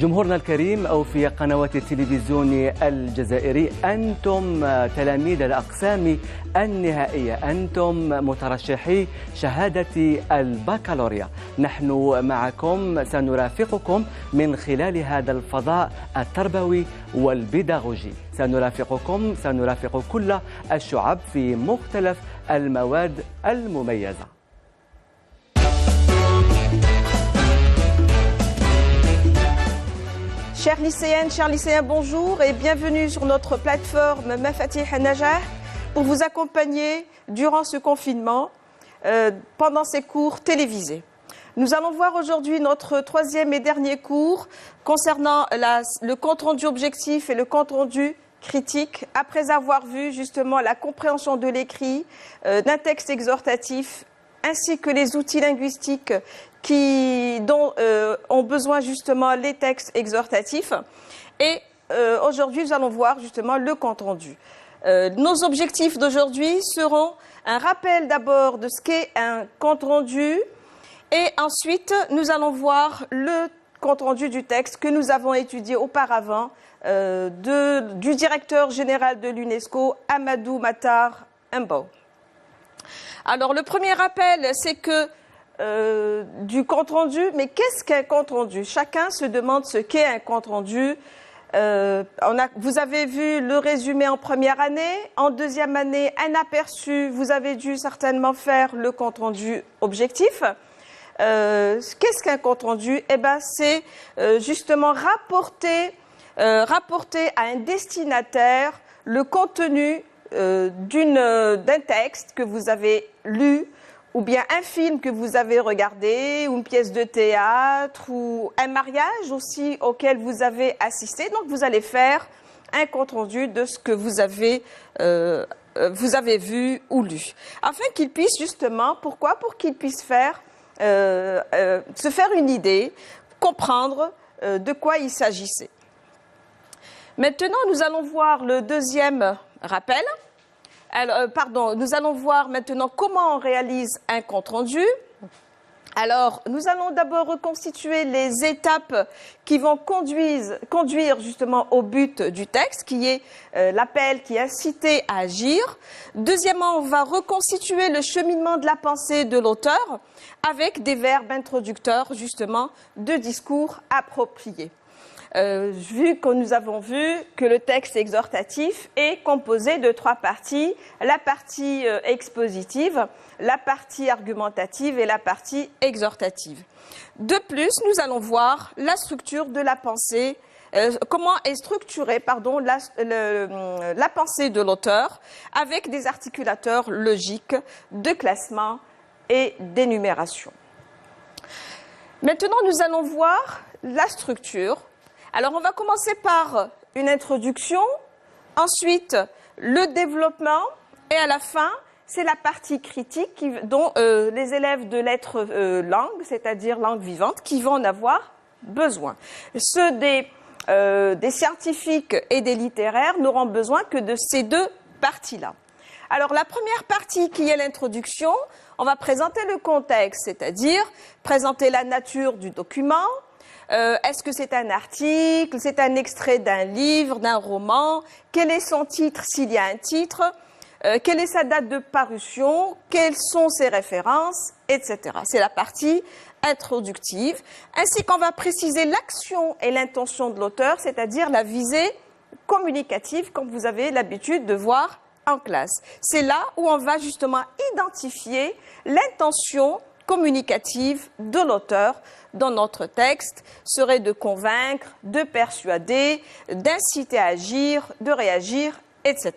جمهورنا الكريم أو في قنوات التلفزيون الجزائري، أنتم تلاميذ الأقسام النهائية، أنتم مترشحي شهادة البكالوريا. نحن معكم سنرافقكم من خلال هذا الفضاء التربوي والبيداغوجي. سنرافق كل الشعب في مختلف المواد المميزة. Chers lycéens, bonjour et bienvenue sur notre plateforme Mafatih Najah pour vous accompagner durant ce confinement pendant ces cours télévisés. Nous allons voir aujourd'hui notre troisième et dernier cours concernant le compte-rendu objectif et le compte-rendu critique, après avoir vu justement la compréhension de l'écrit d'un texte exhortatif ainsi que les outils linguistiques dont ont besoin justement les textes exhortatifs. Et aujourd'hui, nous allons voir justement le compte-rendu. Nos objectifs d'aujourd'hui seront un rappel d'abord de ce qu'est un compte-rendu et ensuite nous allons voir le compte-rendu du texte que nous avons étudié auparavant du directeur général de l'UNESCO, Amadou Matar Mbow. Alors le premier rappel, c'est que du compte-rendu, mais qu'est-ce qu'un compte-rendu? Chacun se demande ce qu'est un compte-rendu. Vous avez vu le résumé en première année, en deuxième année, un aperçu, vous avez dû certainement faire le compte-rendu objectif. Qu'est-ce qu'un compte-rendu? Eh ben, c'est justement rapporter à un destinataire le contenu d'un texte que vous avez lu, ou bien un film que vous avez regardé, ou une pièce de théâtre, ou un mariage aussi auquel vous avez assisté. Donc vous allez faire un compte-rendu de ce que vous avez vu ou lu. Afin qu'il puisse justement, pourquoi? Pour qu'il puisse se faire une idée, comprendre de quoi il s'agissait. Maintenant, nous allons voir le deuxième rappel. Nous allons voir maintenant comment on réalise un compte-rendu. Alors, nous allons d'abord reconstituer les étapes qui vont conduire justement au but du texte, qui est l'appel qui est incité à agir. Deuxièmement, on va reconstituer le cheminement de la pensée de l'auteur avec des verbes introducteurs justement de discours appropriés. Vu que nous avons vu que le texte exhortatif est composé de trois parties, la partie expositive, la partie argumentative et la partie exhortative. De plus, nous allons voir la structure de la pensée, comment est structurée la pensée de l'auteur avec des articulateurs logiques de classement et d'énumération. Maintenant, nous allons voir la structure. Alors, on va commencer par une introduction, ensuite le développement et à la fin, c'est la partie critique dont les élèves de lettres langue, c'est-à-dire langue vivante, qui vont en avoir besoin. Ceux des scientifiques et des littéraires n'auront besoin que de ces deux parties-là. Alors, la première partie qui est l'introduction, on va présenter le contexte, c'est-à-dire présenter la nature du document. Est-ce que c'est un article, c'est un extrait d'un livre, d'un roman? Quel est son titre s'il y a un titre? Quelle est sa date de parution? Quelles sont ses références? Etc. C'est la partie introductive. Ainsi qu'on va préciser l'action et l'intention de l'auteur, c'est-à-dire la visée communicative, comme vous avez l'habitude de voir en classe. C'est là où on va justement identifier l'intention communicative de l'auteur dans notre texte serait de convaincre, de persuader, d'inciter à agir, de réagir, etc.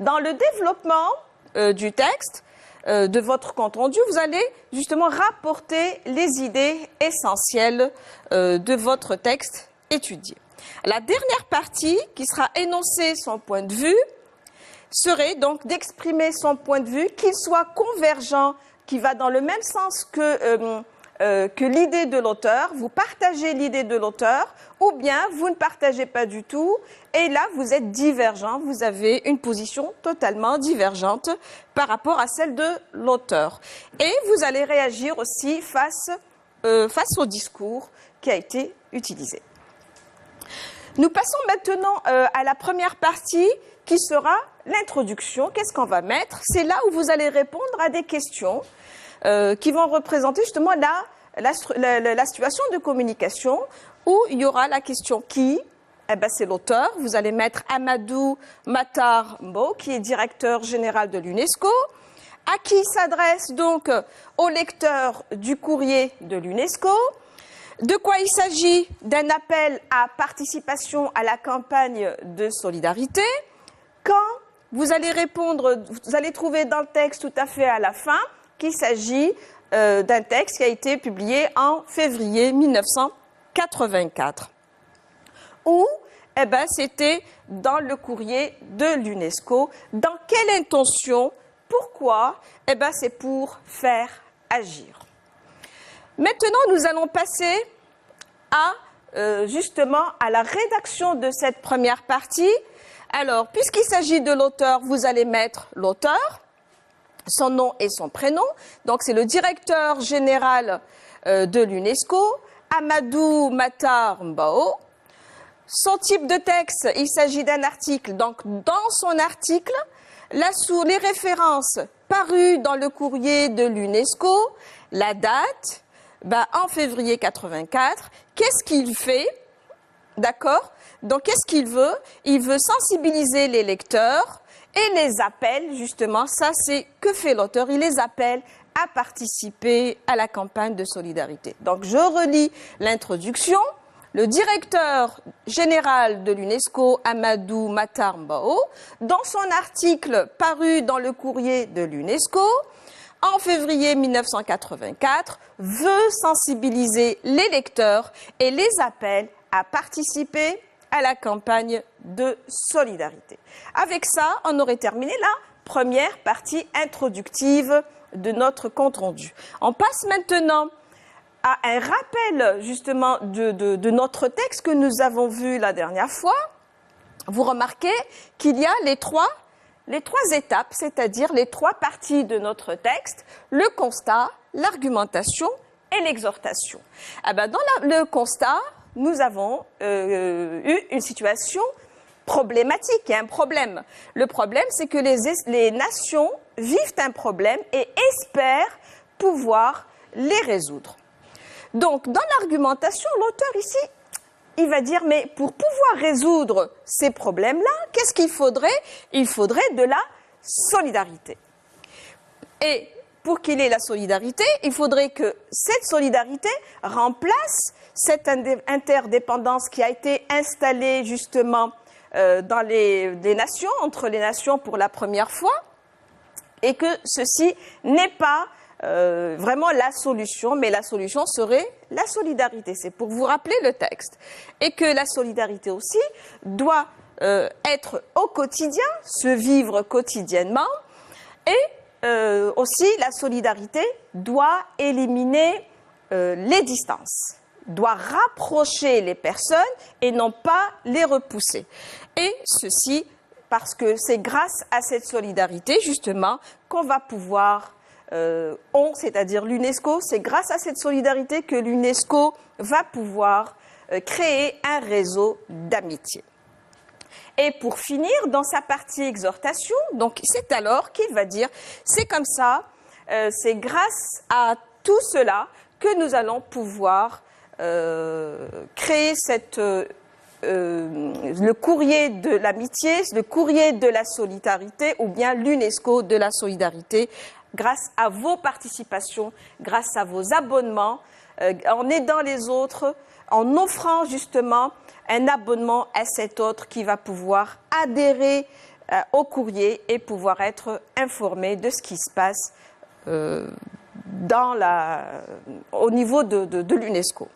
Dans le développement du texte, de votre compte-rendu, vous allez justement rapporter les idées essentielles de votre texte étudié. La dernière partie, qui sera énoncer son point de vue, serait donc d'exprimer son point de vue, qu'il soit convergent, qui va dans le même sens que l'idée de l'auteur, vous partagez l'idée de l'auteur, ou bien vous ne partagez pas du tout, et là vous êtes divergent, vous avez une position totalement divergente par rapport à celle de l'auteur. Et vous allez réagir aussi face face au discours qui a été utilisé. Nous passons maintenant à la première partie qui sera l'introduction. Qu'est-ce qu'on va mettre? C'est là où vous allez répondre à des questions qui vont représenter justement la situation de communication où il y aura la question qui. Eh ben, c'est l'auteur. Vous allez mettre Amadou Matar Mbow, qui est directeur général de l'UNESCO, à qui s'adresse donc au lecteur du courrier de l'UNESCO. De quoi il s'agit? D'un appel à participation à la campagne de solidarité. Quand vous allez répondre, vous allez trouver dans le texte tout à fait à la fin qu'il s'agit d'un texte qui a été publié en février 1984. Ou, eh ben, c'était dans le courrier de l'UNESCO. Dans quelle intention? Pourquoi? Eh ben, c'est pour faire agir. Maintenant, nous allons passer justement à la rédaction de cette première partie. Alors, puisqu'il s'agit de l'auteur, vous allez mettre l'auteur, son nom et son prénom. Donc, c'est le directeur général de l'UNESCO, Amadou Matar Mbow. Son type de texte, il s'agit d'un article. Donc, dans son article, là, sous les références parues dans le courrier de l'UNESCO, la date, en février 84, qu'est-ce qu'il fait? D'accord? Donc, qu'est-ce qu'il veut? Il veut sensibiliser les lecteurs et les appelle, justement, ça c'est que fait l'auteur, il les appelle à participer à la campagne de solidarité. Donc, je relis l'introduction. Le directeur général de l'UNESCO, Amadou Matar Mbow, dans son article paru dans le courrier de l'UNESCO, en février 1984, veut sensibiliser les lecteurs et les appelle à participer à la campagne de solidarité. Avec ça, on aurait terminé la première partie introductive de notre compte-rendu. On passe maintenant à un rappel justement de notre texte que nous avons vu la dernière fois. Vous remarquez qu'il y a les trois étapes, c'est-à-dire les trois parties de notre texte, le constat, l'argumentation et l'exhortation. Dans le constat, nous avons eu une situation problématique, il y a un problème. Le problème, c'est que les nations vivent un problème et espèrent pouvoir les résoudre. Donc, dans l'argumentation, l'auteur ici, il va dire, mais pour pouvoir résoudre ces problèmes-là, qu'est-ce qu'il faudrait? Il faudrait de la solidarité. Et pour qu'il ait la solidarité, il faudrait que cette solidarité remplace cette interdépendance qui a été installée justement dans les nations, entre les nations pour la première fois, et que ceci n'est pas vraiment la solution, mais la solution serait la solidarité. C'est pour vous rappeler le texte. Et que la solidarité aussi doit être au quotidien, se vivre quotidiennement, et aussi la solidarité doit éliminer les distances, doit rapprocher les personnes et non pas les repousser. Et ceci parce que c'est grâce à cette solidarité justement qu'on va pouvoir c'est-à-dire l'UNESCO, c'est grâce à cette solidarité que l'UNESCO va pouvoir créer un réseau d'amitié. Et pour finir, dans sa partie exhortation, donc c'est alors qu'il va dire, c'est comme ça, c'est grâce à tout cela que nous allons pouvoir créer le courrier de l'amitié, le courrier de la solidarité, ou bien l'UNESCO de la solidarité, grâce à vos participations, grâce à vos abonnements, en aidant les autres, en offrant justement un abonnement à cet autre qui va pouvoir adhérer au courrier et pouvoir être informé de ce qui se passe au niveau de l'UNESCO.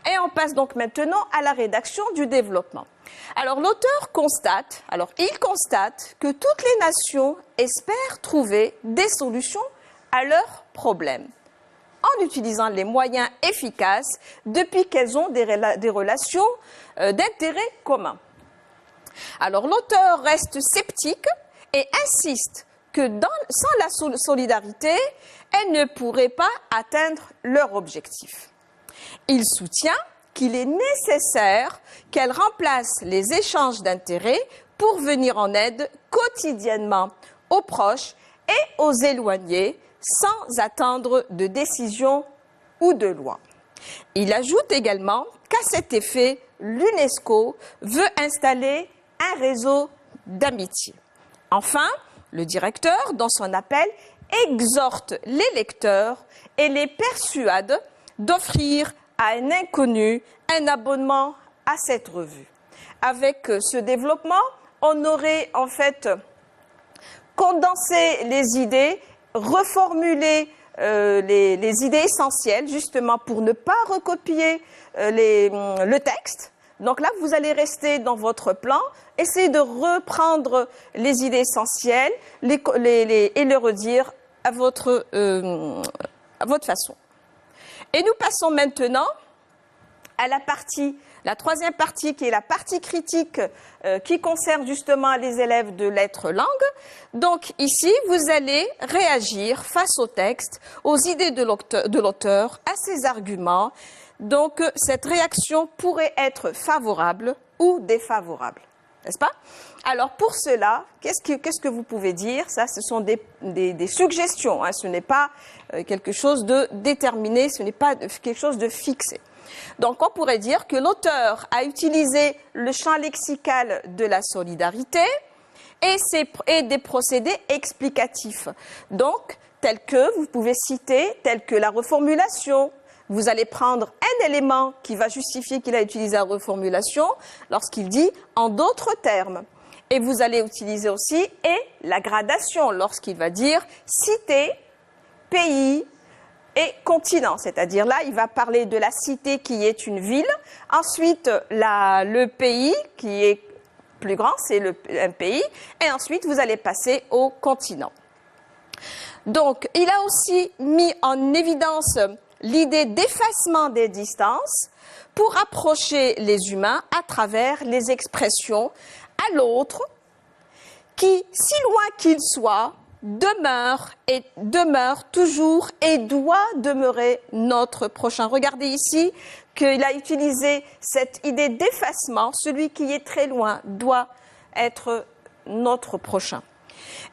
Et on passe donc maintenant à la rédaction du développement. Alors l'auteur constate, il constate que toutes les nations espèrent trouver des solutions à leurs problèmes en utilisant les moyens efficaces depuis qu'elles ont des relations d'intérêt commun. Alors l'auteur reste sceptique et insiste que sans la solidarité, elles ne pourraient pas atteindre leur objectif. Il soutient qu'il est nécessaire qu'elle remplace les échanges d'intérêts pour venir en aide quotidiennement aux proches et aux éloignés sans attendre de décision ou de loi. Il ajoute également qu'à cet effet, l'UNESCO veut installer un réseau d'amitié. Enfin, le directeur, dans son appel, exhorte les lecteurs et les persuade d'offrir à un inconnu un abonnement à cette revue. Avec ce développement, on aurait en fait condensé les idées, reformulé les idées essentielles, justement pour ne pas recopier le texte. Donc là, vous allez rester dans votre plan, essayer de reprendre les idées essentielles et les redire à votre façon. Et nous passons maintenant à la troisième partie, qui est la partie critique qui concerne justement les élèves de lettres langues. Donc ici, vous allez réagir face au texte, aux idées de l'auteur, à ses arguments. Donc cette réaction pourrait être favorable ou défavorable, n'est-ce pas? Alors pour cela, qu'est-ce que vous pouvez dire? Ça, ce sont des suggestions, hein. Ce n'est pas quelque chose de déterminé, ce n'est pas quelque chose de fixé. Donc on pourrait dire que l'auteur a utilisé le champ lexical de la solidarité et des procédés explicatifs. Donc tels que, vous pouvez citer, tels que la reformulation. Vous allez prendre un élément qui va justifier qu'il a utilisé la reformulation lorsqu'il dit « en d'autres termes ». Et vous allez utiliser aussi « et la gradation » lorsqu'il va dire « cité, pays et continent ». C'est-à-dire là, il va parler de la cité qui est une ville. Ensuite, le pays qui est plus grand, c'est un pays. Et ensuite, vous allez passer au continent. Donc, il a aussi mis en évidence l'idée d'effacement des distances pour approcher les humains à travers les expressions à l'autre qui, si loin qu'il soit, demeure toujours et doit demeurer notre prochain. Regardez ici qu'il a utilisé cette idée d'effacement. Celui qui est très loin doit être notre prochain.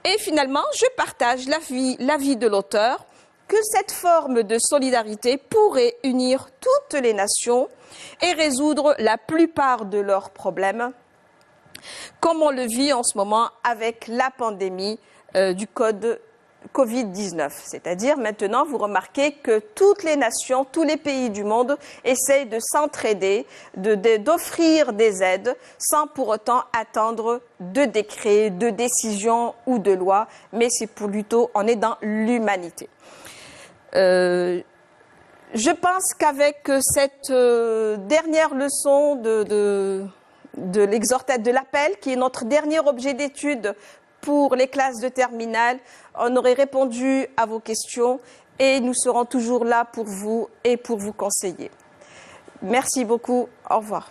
Et finalement, je partage l'avis de l'auteur que cette forme de solidarité pourrait unir toutes les nations et résoudre la plupart de leurs problèmes, comme on le vit en ce moment avec la pandémie du Covid-19. C'est-à-dire, maintenant, vous remarquez que toutes les nations, tous les pays du monde essayent de s'entraider, d'offrir des aides sans pour autant attendre de décrets, de décisions ou de lois, mais c'est plutôt, on est dans l'humanité. Je pense qu'avec cette dernière leçon de l'appel, qui est notre dernier objet d'étude pour les classes de terminale, on aurait répondu à vos questions et nous serons toujours là pour vous et pour vous conseiller. Merci beaucoup. Au revoir.